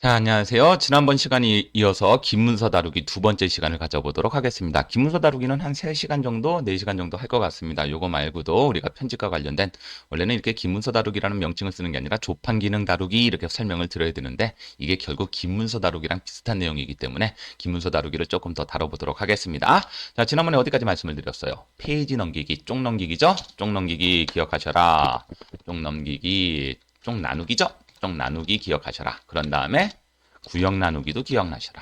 자, 안녕하세요. 지난번 시간에 이어서 기문서 다루기 두 번째 시간을 가져보도록 하겠습니다. 기문서 다루기는 한 3시간 정도, 4시간 정도 할 것 같습니다. 요거 말고도 우리가 편집과 관련된 원래는 이렇게 기문서 다루기라는 명칭을 쓰는 게 아니라 조판 기능 다루기 이렇게 설명을 드려야 되는데 이게 결국 기문서 다루기랑 비슷한 내용이기 때문에 기문서 다루기를 조금 더 다뤄보도록 하겠습니다. 자, 지난번에 어디까지 말씀을 드렸어요? 페이지 넘기기, 쪽 넘기기죠? 쪽 넘기기 기억하셔라. 쪽 넘기기, 쪽 나누기죠? 쪽 나누기 기억하셔라. 그런 다음에 구역 나누기도 기억나셔라.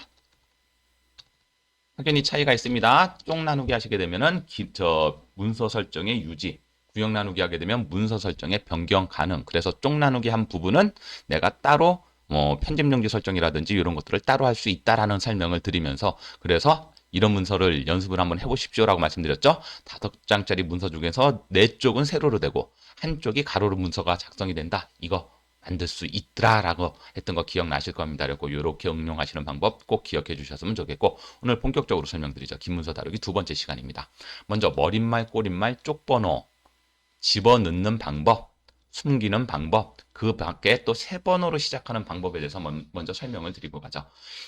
확연히 차이가 있습니다. 쪽 나누기 하시게 되면은 문서 설정의 유지, 구역 나누기 하게 되면 문서 설정의 변경 가능. 그래서 쪽 나누기 한 부분은 내가 따로 편집 용지 설정이라든지 이런 것들을 따로 할 수 있다라는 설명을 드리면서 그래서 이런 문서를 연습을 한번 해보십시오라고 말씀드렸죠. 5장짜리 문서 중에서 4쪽은 세로로 되고 한쪽이 가로로 문서가 작성이 된다. 이거 만들 수 있더라라고 했던 거 기억나실 겁니다. 그리고 이렇게 응용하시는 방법 꼭 기억해 주셨으면 좋겠고 오늘 본격적으로 설명드리죠. 기문서 다루기 두 번째 시간입니다. 먼저 머릿말, 꼬릿말, 쪽번호 집어넣는 방법, 숨기는 방법, 그 밖에 또 세 번호로 시작하는 방법에 대해서 먼저 설명을 드리고 가죠.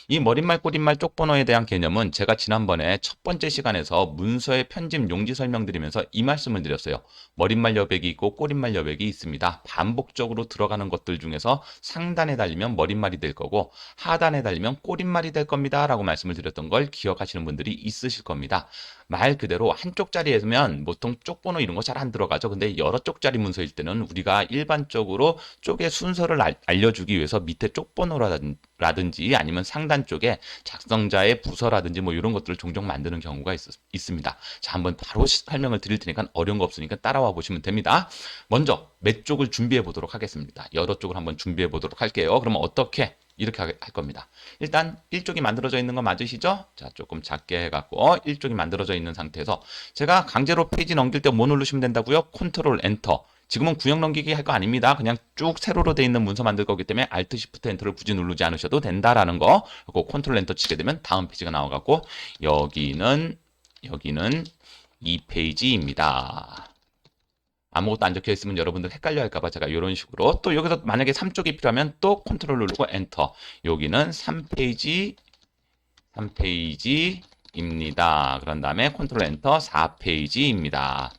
이 머릿말, 꼬릿말, 쪽번호에 대한 개념은 제가 지난번에 첫 번째 시간에서 문서의 편집 용지 설명드리면서 이 말씀을 드렸어요. 머릿말 여백이 있고 꼬릿말 여백이 있습니다. 반복적으로 들어가는 것들 중에서 상단에 달리면 머릿말이 될 거고 하단에 달리면 꼬릿말이 될 겁니다. 라고 말씀을 드렸던 걸 기억하시는 분들이 있으실 겁니다. 말 그대로 한쪽 자리에서면 보통 쪽번호 이런 거 잘 안 들어가죠. 근데 여러 쪽짜리 문서일 때는 우리가 일반적으로 쪽의 순서를 알려주기 위해서 밑에 쪽번호라든지 아니면 상단 쪽에 작성자의 부서라든지 뭐 이런 것들을 종종 만드는 경우가 있습니다. 자, 한번 바로 설명을 드릴 테니까 어려운 거 없으니까 따라와 보시면 됩니다. 먼저 몇 쪽을 준비해 보도록 하겠습니다. 여러 쪽을 한번 준비해 보도록 할게요. 그러면 어떻게? 이렇게 할 겁니다. 일단 1쪽이 만들어져 있는 거 맞으시죠? 자, 조금 작게 해갖고 1쪽이 만들어져 있는 상태에서 제가 강제로 페이지 넘길 때 뭐 누르시면 된다고요? 컨트롤 엔터. 지금은 구역 넘기기 할 거 아닙니다. 그냥 쭉 세로로 돼 있는 문서 만들 거기 때문에 Alt Shift 엔터를 굳이 누르지 않으셔도 된다라는 거. 그리고 컨트롤 엔터 치게 되면 다음 페이지가 나와갖고 여기는 2페이지입니다. 아무것도 안 적혀 있으면 여러분들 헷갈려 할까봐 제가 이런 식으로 또 여기서 만약에 3쪽이 필요하면 또 컨트롤 누르고 엔터. 여기는 3페이지입니다. 그런 다음에 컨트롤 엔터 4페이지입니다.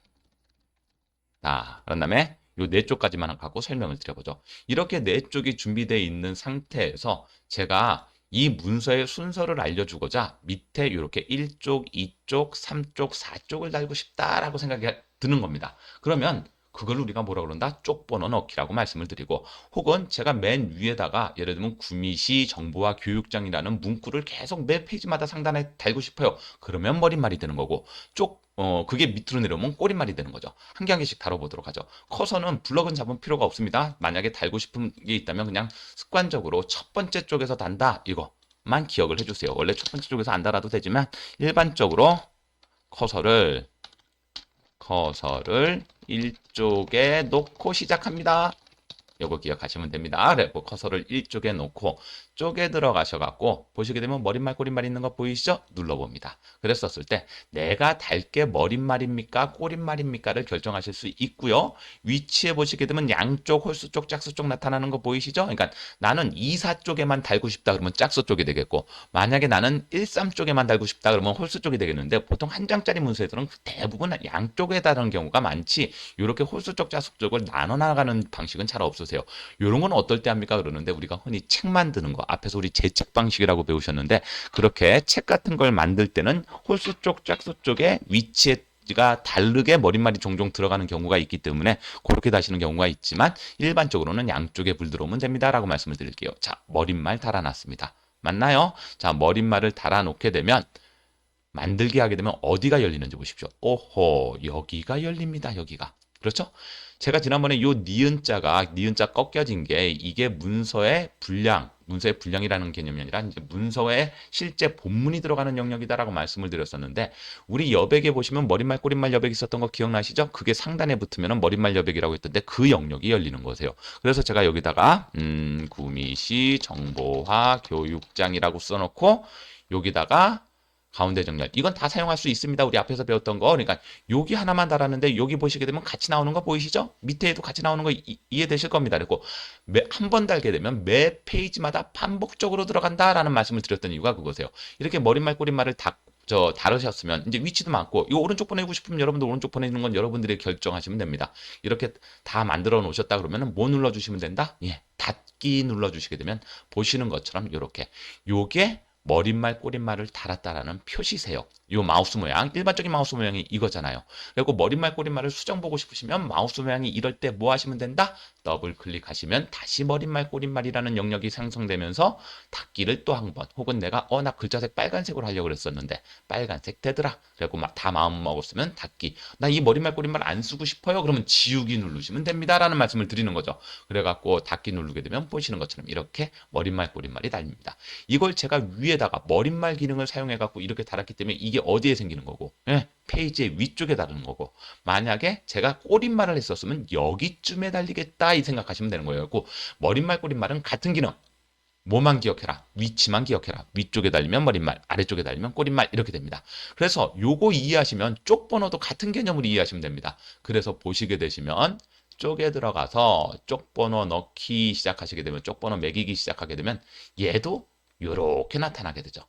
자, 그런 다음에 요 4쪽까지만 갖고 설명을 드려보죠. 이렇게 4쪽이 준비되어 있는 상태에서 제가 이 문서의 순서를 알려주고자 밑에 이렇게 1쪽, 2쪽, 3쪽, 4쪽을 달고 싶다라고 생각이 드는 겁니다. 그러면 그걸 우리가 뭐라 그런다? 쪽번호 넣기라고 말씀을 드리고 혹은 제가 맨 위에다가 예를 들면 구미시 정보화 교육장이라는 문구를 계속 매 페이지마다 상단에 달고 싶어요. 그러면 머릿말이 되는 거고 그게 밑으로 내려오면 꼬릿말이 되는 거죠. 한 개 한 개씩 다뤄보도록 하죠. 커서는 블럭은 잡을 필요가 없습니다. 만약에 달고 싶은 게 있다면 그냥 습관적으로 첫 번째 쪽에서 단다 이거만 기억을 해주세요. 원래 첫 번째 쪽에서 안 달아도 되지만 일반적으로 커서를 1쪽에 놓고 시작합니다. 요거 기억하시면 됩니다. 그리고 커서를 1쪽에 놓고 쪽에 들어가셔갖고 보시게 되면 머릿말 꼬릿말 있는 거 보이시죠? 눌러봅니다. 그랬었을 때 내가 달게 머릿말입니까? 꼬릿말입니까를 결정하실 수 있고요. 위치에 보시게 되면 양쪽 홀수 쪽 짝수 쪽 나타나는 거 보이시죠? 그러니까 나는 2, 4 쪽에만 달고 싶다 그러면 짝수 쪽이 되겠고 만약에 나는 1, 3 쪽에만 달고 싶다 그러면 홀수 쪽이 되겠는데 보통 한 장짜리 문서에서는 대부분 양쪽에 다는 경우가 많지 이렇게 홀수 쪽 짝수 쪽을 나눠 나가는 방식은 잘 없으세요. 이런 건 어떨 때 합니까? 그러는데 우리가 흔히 책 만드는 거 앞에서 우리 제책 방식이라고 배우셨는데 그렇게 책 같은 걸 만들 때는 홀수 쪽 짝수 쪽의 위치가 다르게 머릿말이 종종 들어가는 경우가 있기 때문에 그렇게 다시는 경우가 있지만 일반적으로는 양쪽에 불 들어오면 됩니다라고 말씀을 드릴게요. 자, 머릿말 달아놨습니다. 맞나요? 자, 머릿말을 달아놓게 되면 만들기 하게 되면 어디가 열리는지 보십시오. 오호, 여기가 열립니다. 여기가. 그렇죠? 제가 지난번에 요 니은자 꺾여진 게 이게 문서의 분량이라는 개념이 아니라 이제 문서에 실제 본문이 들어가는 영역이다라고 말씀을 드렸었는데 우리 여백에 보시면 머릿말 꼬릿말 여백이 있었던 거 기억나시죠? 그게 상단에 붙으면 머릿말 여백이라고 했던데 그 영역이 열리는 거세요. 그래서 제가 여기다가 구미시 정보화 교육장이라고 써놓고 여기다가 가운데 정렬. 이건 다 사용할 수 있습니다. 우리 앞에서 배웠던 거. 그러니까 여기 하나만 달았는데 여기 보시게 되면 같이 나오는 거 보이시죠? 밑에도 같이 나오는 거 이해되실 겁니다. 그리고 한 번 달게 되면 매 페이지마다 반복적으로 들어간다라는 말씀을 드렸던 이유가 그거세요. 이렇게 머릿말 꼬릿말을 다루셨으면 이제 위치도 많고 이거 오른쪽 보내고 싶으면 여러분들 오른쪽 보내는 건 여러분들이 결정하시면 됩니다. 이렇게 다 만들어 놓으셨다 그러면은 뭐 눌러 주시면 된다? 예. 닫기 눌러 주시게 되면 보시는 것처럼 이렇게 요게 머릿말 꼬릿말을 달았다라는 표시세요. 요 마우스 모양, 일반적인 마우스 모양이 이거잖아요. 그리고 머릿말 꼬릿말을 수정 보고 싶으시면 마우스 모양이 이럴 때 뭐 하시면 된다? 더블 클릭하시면 다시 머릿말 꼬릿말이라는 영역이 생성되면서 닫기를 또 한 번, 혹은 내가 나 글자색 빨간색으로 하려고 그랬었는데 빨간색 되더라. 그리고 다 마음 먹었으면 닫기. 나 이 머릿말 꼬릿말 안 쓰고 싶어요. 그러면 지우기 누르시면 됩니다라는 말씀을 드리는 거죠. 그래갖고 닫기 누르게 되면 보시는 것처럼 이렇게 머릿말 꼬릿말이 달립니다. 이걸 제가 위에다가 머릿말 기능을 사용해 갖고 이렇게 달았기 때문에 이게 어디에 생기는 거고, 예, 페이지의 위쪽에 다루는 거고, 만약에 제가 꼬릿말을 했었으면 여기쯤에 달리겠다 이 생각하시면 되는 거예요. 그 머릿말 꼬릿말은 같은 기능. 뭐만 기억해라. 위치만 기억해라. 위쪽에 달리면 머릿말, 아래쪽에 달리면 꼬릿말 이렇게 됩니다. 그래서 요거 이해하시면 쪽 번호도 같은 개념으로 이해하시면 됩니다. 그래서 보시게 되시면 쪽에 들어가서 쪽 번호 넣기 시작하시게 되면 쪽 번호 매기기 시작하게 되면 얘도 요렇게 나타나게 되죠.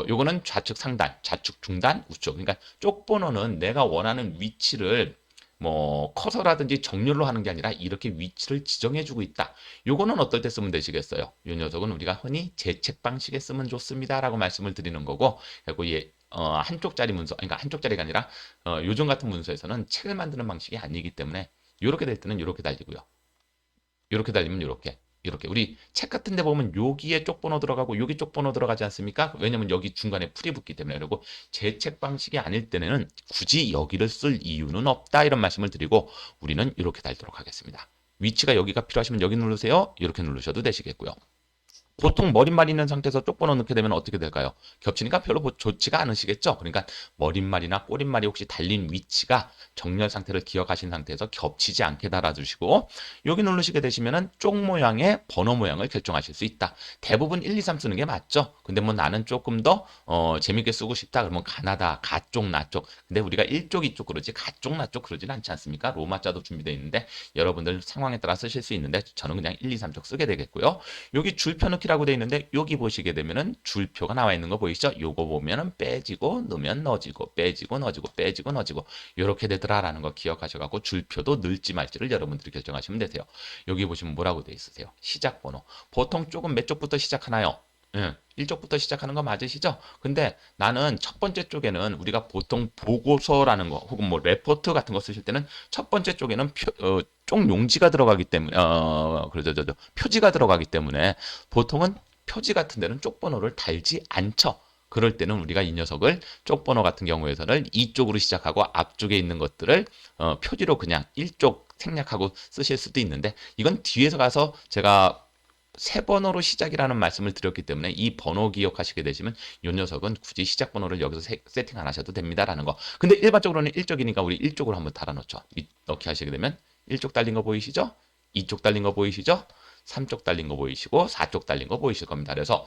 요거는 좌측 상단, 좌측 중단, 우측. 그러니까 쪽 번호는 내가 원하는 위치를 뭐 커서라든지 정렬로 하는 게 아니라 이렇게 위치를 지정해주고 있다. 요거는 어떨 때 쓰면 되시겠어요? 요 녀석은 우리가 흔히 재책 방식에 쓰면 좋습니다라고 말씀을 드리는 거고, 그리고 한쪽짜리 문서, 그러니까 한쪽짜리가 아니라 요즘 같은 문서에서는 책을 만드는 방식이 아니기 때문에 이렇게 될 때는 이렇게 달리고요. 이렇게 달리면 이렇게 우리 책 같은 데 보면 여기에 쪽 번호 들어가고 여기 쪽 번호 들어가지 않습니까? 왜냐면 여기 중간에 풀이 붙기 때문에. 그리고 제 책 방식이 아닐 때는 굳이 여기를 쓸 이유는 없다 이런 말씀을 드리고 우리는 이렇게 달도록 하겠습니다. 위치가 여기가 필요하시면 여기 누르세요. 이렇게 누르셔도 되시겠고요. 보통 머릿말 있는 상태에서 쪽번호 넣게 되면 어떻게 될까요? 겹치니까 별로 좋지가 않으시겠죠? 그러니까 머릿말이나 꼬릿말이 혹시 달린 위치가 정렬 상태를 기억하신 상태에서 겹치지 않게 달아주시고 여기 누르시게 되시면은 쪽 모양의 번호 모양을 결정하실 수 있다. 대부분 1, 2, 3 쓰는 게 맞죠? 근데 뭐 나는 조금 더 재밌게 쓰고 싶다 그러면 가나다, 가쪽, 나쪽. 근데 우리가 1쪽, 2쪽 그러지 가쪽, 나쪽 그러진 않지 않습니까? 로마자도 준비되어 있는데 여러분들 상황에 따라 쓰실 수 있는데 저는 그냥 1, 2, 3쪽 쓰게 되겠고요. 여기 줄표 넣기라고 되어 있는데 여기 보시게 되면은 줄표가 나와 있는 거 보이시죠? 요거 보면은 빼지고 넣으면 넣어지고 빼지고 넣어지고 빼지고 넣어지고 이렇게 되더라라는 거 기억하셔갖고 줄표도 넣을지 말지를 여러분들이 결정하시면 되세요. 여기 보시면 뭐라고 되어 있으세요? 시작 번호. 보통 쪽은 몇 쪽부터 시작하나요? 1쪽부터 시작하는 거 맞으시죠? 근데 나는 첫 번째 쪽에는 우리가 보통 보고서라는 거 혹은 뭐 레포트 같은 거 쓰실 때는 첫 번째 쪽에는 쪽 용지가 들어가기 때문에 표지가 들어가기 때문에 보통은 표지 같은 데는 쪽 번호를 달지 않죠. 그럴 때는 우리가 이 녀석을 쪽 번호 같은 경우에서는 이쪽으로 시작하고 앞쪽에 있는 것들을 표지로 그냥 1쪽 생략하고 쓰실 수도 있는데 이건 뒤에서 가서 제가 세 번호로 시작이라는 말씀을 드렸기 때문에 이 번호 기억하시게 되시면 이 녀석은 굳이 시작 번호를 여기서 세팅 안 하셔도 됩니다라는 거. 근데 일반적으로는 1쪽이니까 우리 1쪽으로 한번 달아놓죠. 이렇게 하시게 되면 1쪽 달린 거 보이시죠? 2쪽 달린 거 보이시죠? 3쪽 달린 거 보이시고 4쪽 달린 거 보이실 겁니다. 그래서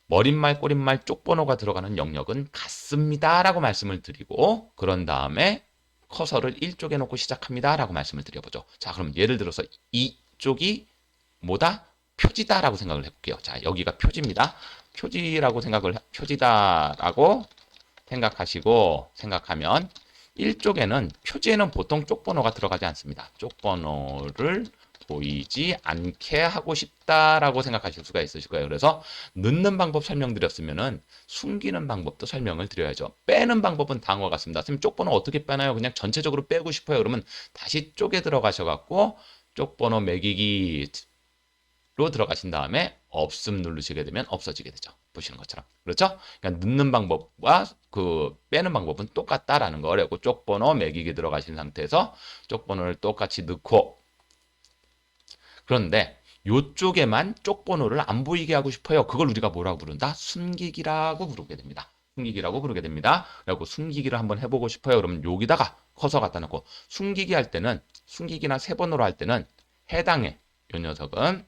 머릿말 꼬릿말 쪽 번호가 들어가는 영역은 같습니다라고 말씀을 드리고 그런 다음에 커서를 1쪽에 놓고 시작합니다라고 말씀을 드려보죠. 자, 그럼 예를 들어서 이쪽이 뭐다? 표지다라고 생각을 해볼게요. 자, 여기가 표지입니다. 표지다라고 생각하면 1쪽에는 표지에는 보통 쪽번호가 들어가지 않습니다. 쪽번호를 보이지 않게 하고 싶다라고 생각하실 수가 있으실 거예요. 그래서 넣는 방법 설명드렸으면은 숨기는 방법도 설명을 드려야죠. 빼는 방법은 다음과 같습니다. 선생님 쪽번호 어떻게 빼나요? 그냥 전체적으로 빼고 싶어요. 그러면 다시 쪽에 들어가셔갖고 쪽번호 매기기 로 들어가신 다음에 없음 누르시게 되면 없어지게 되죠. 보시는 것처럼. 그렇죠? 그러니까 넣는 방법과 그 빼는 방법은 똑같다라는 거. 그리고 쪽번호 매기기 들어가신 상태에서 쪽번호를 똑같이 넣고 그런데 요쪽에만 쪽번호를 안 보이게 하고 싶어요. 그걸 우리가 뭐라고 부른다? 숨기기라고 부르게 됩니다. 숨기기라고 부르게 됩니다. 그리고 숨기기를 한번 해보고 싶어요. 그러면 여기다가 커서 갖다 놓고 숨기기 할 때는 숨기기나 세 번호로 할 때는 해당해. 요 녀석은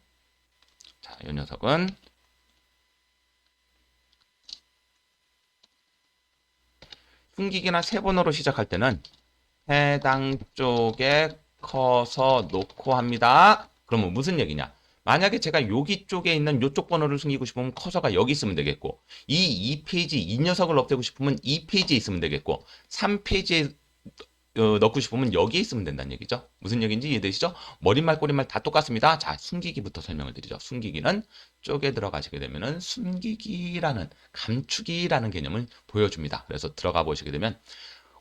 자, 이 녀석은 숨기기나 세 번호로 시작할 때는 해당 쪽에 커서 놓고 합니다. 그러면 무슨 얘기냐? 만약에 제가 여기 쪽에 있는 이쪽 번호를 숨기고 싶으면 커서가 여기 있으면 되겠고, 이 2페이지 이 녀석을 없애고 싶으면 2페이지에 있으면 되겠고, 3페이지에 넣고 싶으면 여기에 있으면 된다는 얘기죠. 무슨 얘기인지 이해되시죠? 머릿말 꼬릿말 다 똑같습니다. 자, 숨기기부터 설명을 드리죠. 숨기기는 쪽에 들어가시게 되면은 숨기기라는 감추기라는 개념을 보여줍니다. 그래서 들어가 보시게 되면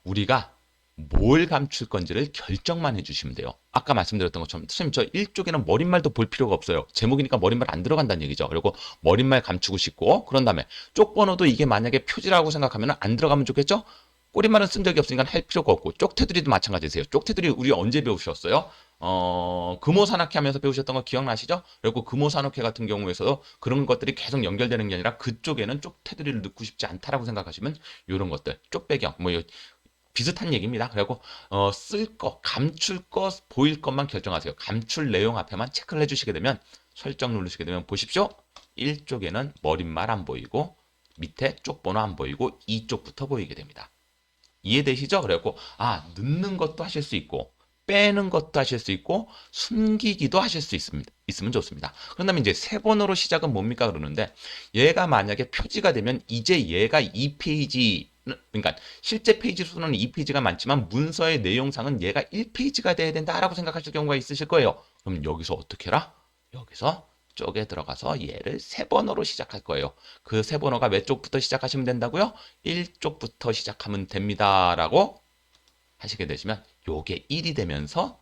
우리가 뭘 감출 건지를 결정만 해주시면 돼요. 아까 말씀드렸던 것처럼 선생님 저 1쪽에는 머릿말도 볼 필요가 없어요. 제목이니까 머릿말 안 들어간다는 얘기죠. 그리고 머릿말 감추고 싶고 그런 다음에 쪽 번호도 이게 만약에 표지라고 생각하면 안 들어가면 좋겠죠? 꼬리말은 쓴 적이 없으니까 할 필요가 없고 쪽테두리도 마찬가지세요. 쪽테두리 우리 언제 배우셨어요? 금호산악회 하면서 배우셨던 거 기억나시죠? 그리고 금호산악회 같은 경우에서도 그런 것들이 계속 연결되는 게 아니라 그쪽에는 쪽테두리를 넣고 싶지 않다라고 생각하시면 이런 것들 쪽배경 뭐 비슷한 얘기입니다. 그리고 쓸 거, 감출 거, 보일 것만 결정하세요. 감출 내용 앞에만 체크를 해주시게 되면 설정 누르시게 되면 보십시오. 1쪽에는 머릿말 안 보이고 밑에 쪽 번호 안 보이고 2쪽부터 보이게 됩니다. 이해되시죠? 그래갖고 넣는 것도 하실 수 있고 빼는 것도 하실 수 있고 숨기기도 하실 수 있으면 좋습니다. 그런다면 이제 세 번호로 시작은 뭡니까 그러는데 얘가 만약에 표지가 되면 이제 얘가 2페이지 그러니까 실제 페이지 수는 2페이지가 많지만 문서의 내용상은 얘가 1페이지가 돼야 된다라고 생각하실 경우가 있으실 거예요. 그럼 여기서 어떻게 해라? 여기서 쪽에 들어가서 얘를 세 번호로 시작할 거예요. 그 세 번호가 몇 쪽부터 시작하시면 된다고요? 1쪽부터 시작하면 됩니다라고 하시게 되시면 요게 1이 되면서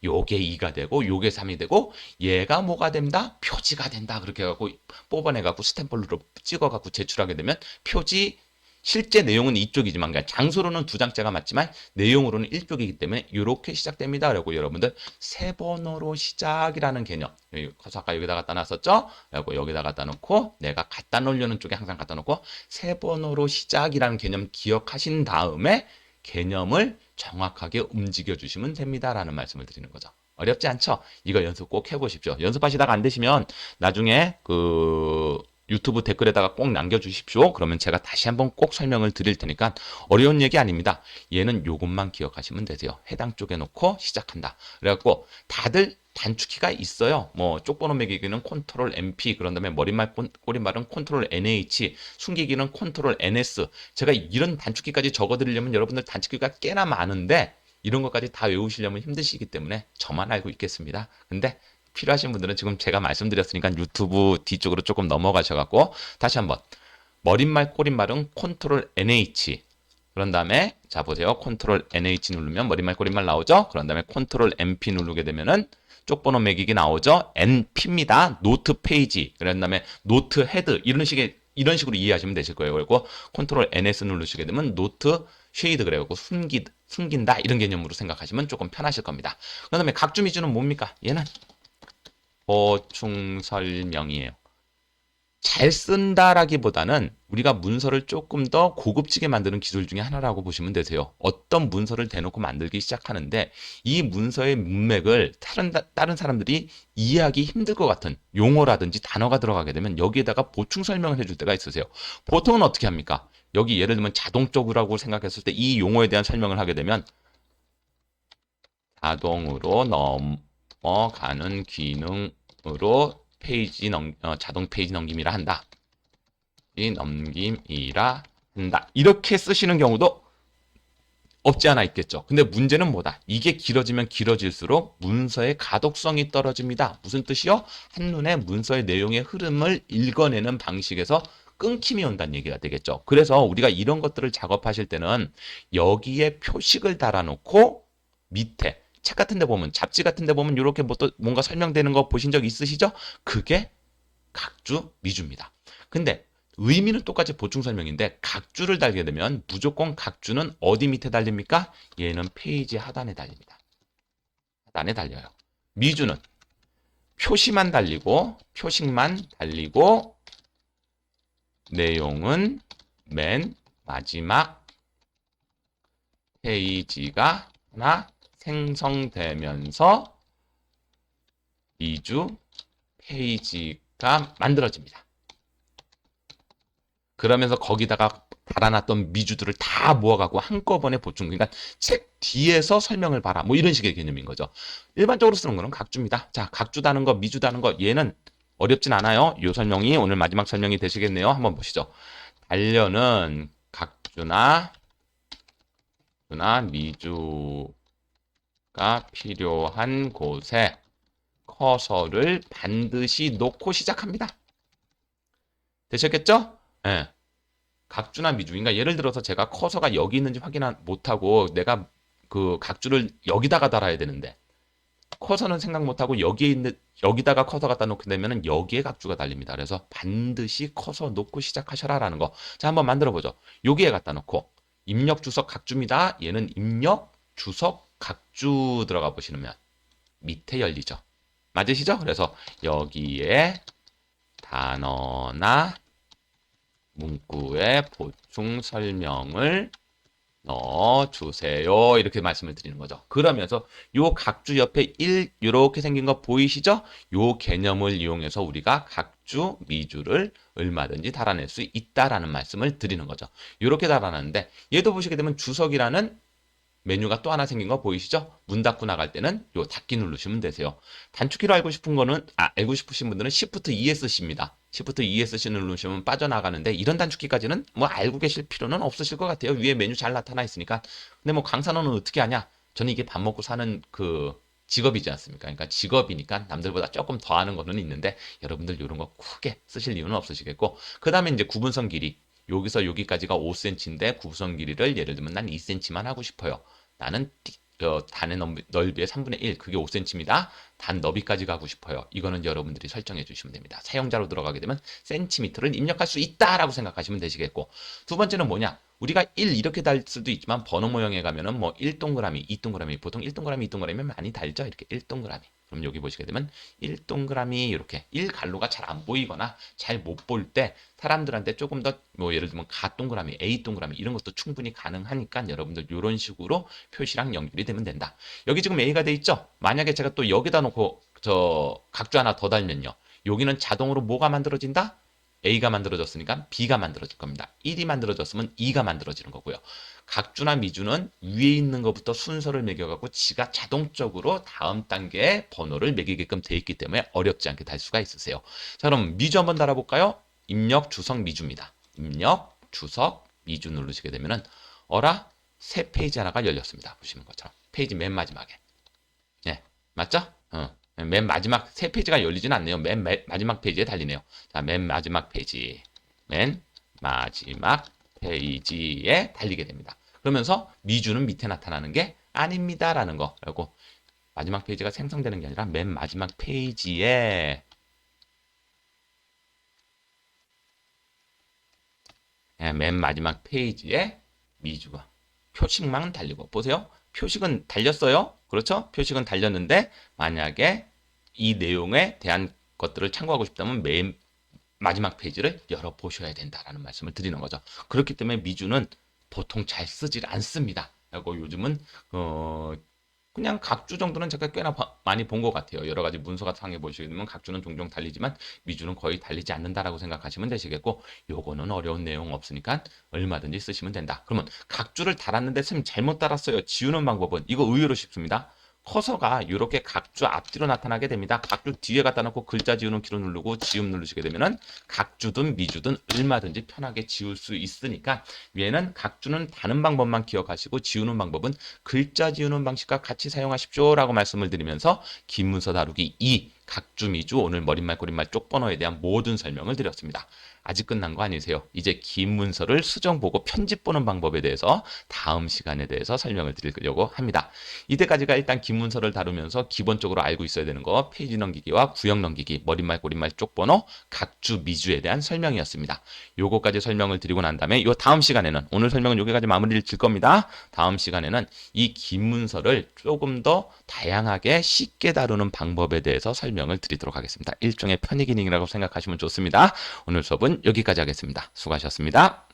요게 2가 되고 요게 3이 되고 얘가 뭐가 된다? 표지가 된다. 그렇게 해갖고 뽑아내갖고 스탬프로 찍어갖고 제출하게 되면 표지 실제 내용은 이쪽이지만 그러니까 장소로는 두 장째가 맞지만 내용으로는 1쪽이기 때문에 이렇게 시작됩니다. 그리고 여러분들 세 번호로 시작이라는 개념 커서 아까 여기다 갖다 놨었죠? 그리고 여기다 갖다 놓고 내가 갖다 놓으려는 쪽에 항상 갖다 놓고 세 번호로 시작이라는 개념 기억하신 다음에 개념을 정확하게 움직여 주시면 됩니다라는 말씀을 드리는 거죠. 어렵지 않죠? 이거 연습 꼭 해보십시오. 연습하시다가 안 되시면 나중에 유튜브 댓글에다가 꼭 남겨주십시오. 그러면 제가 다시 한번 꼭 설명을 드릴 테니까 어려운 얘기 아닙니다. 얘는 요것만 기억하시면 되세요. 해당 쪽에 놓고 시작한다. 그래갖고 다들 단축키가 있어요. 뭐 쪽번호 매기기는 컨트롤 MP 그런 다음에 머릿말 꼬릿말은 컨트롤 NH 숨기기는 컨트롤 NS 제가 이런 단축키까지 적어드리려면 여러분들 단축키가 꽤나 많은데 이런 것까지 다 외우시려면 힘드시기 때문에 저만 알고 있겠습니다. 근데 필요하신 분들은 지금 제가 말씀드렸으니까 유튜브 뒤쪽으로 조금 넘어가셔갖고 다시 한번 머릿말 꼬릿말은 컨트롤 NH 그런 다음에 자 보세요. 컨트롤 NH 누르면 머릿말 꼬릿말 나오죠. 그런 다음에 컨트롤 MP 누르게 되면은 쪽번호 매기기 나오죠. NP입니다. 노트 페이지 그런 다음에 노트 헤드 이런 식으로 이해하시면 되실 거예요. 그리고 컨트롤 NS 누르시게 되면 노트 쉐이드 그래갖고 숨긴다 이런 개념으로 생각하시면 조금 편하실 겁니다. 그 다음에 각주 미주는 뭡니까? 얘는 보충 설명이에요. 잘 쓴다라기보다는 우리가 문서를 조금 더 고급지게 만드는 기술 중에 하나라고 보시면 되세요. 어떤 문서를 대놓고 만들기 시작하는데 이 문서의 문맥을 다른 사람들이 이해하기 힘들 것 같은 용어라든지 단어가 들어가게 되면 여기에다가 보충 설명을 해줄 때가 있으세요. 보통은 어떻게 합니까? 여기 예를 들면 자동적으로라고 생각했을 때 이 용어에 대한 설명을 하게 되면 자동으로 넘어가는 기능으로 자동 페이지 넘김이라 한다. 이 넘김이라 한다. 이렇게 쓰시는 경우도 없지 않아 있겠죠. 근데 문제는 뭐다? 이게 길어지면 길어질수록 문서의 가독성이 떨어집니다. 무슨 뜻이요? 한눈에 문서의 내용의 흐름을 읽어내는 방식에서 끊김이 온다는 얘기가 되겠죠. 그래서 우리가 이런 것들을 작업하실 때는 여기에 표식을 달아놓고 밑에 책 같은 데 보면 잡지 같은 데 보면 이렇게 뭔가 설명되는 거 보신 적 있으시죠? 그게 각주 미주입니다. 근데 의미는 똑같이 보충 설명인데 각주를 달게 되면 무조건 각주는 어디 밑에 달립니까? 얘는 페이지 하단에 달립니다. 하단에 달려요. 미주는 표시만 달리고 표식만 달리고 내용은 맨 마지막 페이지가 하나 생성되면서 미주 페이지가 만들어집니다. 그러면서 거기다가 달아놨던 미주들을 다 모아가고 한꺼번에 보충. 그러니까 책 뒤에서 설명을 봐라. 뭐 이런 식의 개념인 거죠. 일반적으로 쓰는 거는 각주입니다. 자, 각주다는 거, 미주다는 거, 얘는 어렵진 않아요. 이 설명이 오늘 마지막 설명이 되시겠네요. 한번 보시죠. 단련은 각주나 미주가 필요한 곳에 커서를 반드시 놓고 시작합니다. 되셨겠죠? 예. 각주나 미주. 그러니까 예를 들어서 제가 커서가 여기 있는지 확인 못하고 내가 그 각주를 여기다가 달아야 되는데 커서는 생각 못하고 여기다가 커서 갖다 놓게 되면은 여기에 각주가 달립니다. 그래서 반드시 커서 놓고 시작하셔라라는 거. 자, 한번 만들어 보죠. 여기에 갖다 놓고 입력 주석 각주입니다. 얘는 입력 주석 각주 들어가 보시면 밑에 열리죠. 맞으시죠? 그래서 여기에 단어나 문구의 보충 설명을 넣어주세요. 이렇게 말씀을 드리는 거죠. 그러면서 요 각주 옆에 1 이렇게 생긴 거 보이시죠? 요 개념을 이용해서 우리가 각주, 미주를 얼마든지 달아낼 수 있다라는 말씀을 드리는 거죠. 이렇게 달아놨는데 얘도 보시게 되면 주석이라는 메뉴가 또 하나 생긴 거 보이시죠? 문 닫고 나갈 때는 요 닫기 누르시면 되세요. 단축키로 알고 싶으신 분들은 Shift ESC입니다. Shift ESC 누르시면 빠져나가는데 이런 단축키까지는 뭐 알고 계실 필요는 없으실 것 같아요. 위에 메뉴 잘 나타나 있으니까. 근데 뭐 강사는 어떻게 하냐? 저는 이게 밥 먹고 사는 그 직업이지 않습니까? 그러니까 직업이니까 남들보다 조금 더 하는 거는 있는데 여러분들 이런 거 크게 쓰실 이유는 없으시겠고, 그 다음에 이제 구분선 길이. 여기서 여기까지가 5cm인데 구분선 길이를 예를 들면 난 2cm만 하고 싶어요. 나는 단의 넓이의 3분의 1, 그게 5cm입니다. 단 너비까지 가고 싶어요. 이거는 여러분들이 설정해 주시면 됩니다. 사용자로 들어가게 되면 센티미터를 입력할 수 있다라고 생각하시면 되시겠고, 두 번째는 뭐냐? 우리가 1 이렇게 달 수도 있지만 번호 모형에 가면은 뭐 1동그라미, 2동그라미, 보통 1동그라미, 2동그라미면 많이 달죠. 이렇게 1동그라미. 그럼 여기 보시게 되면 1동그라미 이렇게 1갈로가 잘 안 보이거나 잘 못 볼 때 사람들한테 조금 더 뭐 예를 들면 가동그라미, A동그라미 이런 것도 충분히 가능하니까 여러분들 이런 식으로 표시랑 연결이 되면 된다. 여기 지금 A가 돼 있죠? 만약에 제가 또 여기다 놓고 저 각주 하나 더 달면요. 여기는 자동으로 뭐가 만들어진다? A가 만들어졌으니까 B가 만들어질 겁니다. 1이 만들어졌으면 2가 만들어지는 거고요. 각주나 미주는 위에 있는 것부터 순서를 매겨갖고 지가 자동적으로 다음 단계에 번호를 매기게끔 돼 있기 때문에 어렵지 않게 달 수가 있으세요. 자, 그럼 미주 한번 달아볼까요? 입력 주석 미주입니다. 입력 주석 미주 누르시게 되면은 어라? 새 페이지 하나가 열렸습니다. 보시는 것처럼 페이지 맨 마지막에. 네, 맞죠? 맨 마지막 새 페이지가 열리진 않네요. 맨 마지막 페이지에 달리네요. 자, 맨 마지막 페이지. 맨 마지막 페이지에 달리게 됩니다. 그러면서 미주는 밑에 나타나는 게 아닙니다라는 거. 그리고 마지막 페이지가 생성되는 게 아니라 맨 마지막 페이지에 맨 마지막 페이지에 미주가 표식만 달리고 보세요. 표식은 달렸어요. 그렇죠? 표식은 달렸는데 만약에 이 내용에 대한 것들을 참고하고 싶다면 맨 마지막 페이지를 열어보셔야 된다라는 말씀을 드리는 거죠. 그렇기 때문에 미주는 보통 잘 쓰질 않습니다. 그리고 요즘은 그냥 각주 정도는 제가 꽤나 많이 본 것 같아요. 여러 가지 문서가 상해 보시게 되면 각주는 종종 달리지만 미주는 거의 달리지 않는다라고 생각하시면 되시겠고, 요거는 어려운 내용 없으니까 얼마든지 쓰시면 된다. 그러면 각주를 달았는데 선생님 잘못 달았어요. 지우는 방법은 이거 의외로 쉽습니다. 커서가 이렇게 각주 앞뒤로 나타나게 됩니다. 각주 뒤에 갖다 놓고 글자 지우는 키로 누르고 지움 누르시게 되면은 각주든 미주든 얼마든지 편하게 지울 수 있으니까 위에는 각주는 다는 방법만 기억하시고 지우는 방법은 글자 지우는 방식과 같이 사용하십시오 라고 말씀을 드리면서 긴 문서 다루기 2 각주 미주 오늘 머릿말 고릿말 쪽번호에 대한 모든 설명을 드렸습니다. 아직 끝난 거 아니세요? 이제 긴 문서를 수정 보고 편집 보는 방법에 대해서 다음 시간에 대해서 설명을 드리려고 합니다. 이때까지가 일단 긴 문서를 다루면서 기본적으로 알고 있어야 되는 거 페이지 넘기기와 구역 넘기기, 머릿말 고릿말 쪽번호, 각주 미주에 대한 설명이었습니다. 요거까지 설명을 드리고 난 다음에 요 다음 시간에는 오늘 설명은 여기까지 마무리를 질 겁니다. 다음 시간에는 이 긴 문서를 조금 더 다양하게 쉽게 다루는 방법에 대해서 설명을 드리도록 하겠습니다. 일종의 편의 기능이라고 생각하시면 좋습니다. 오늘 수업은 여기까지 하겠습니다. 수고하셨습니다.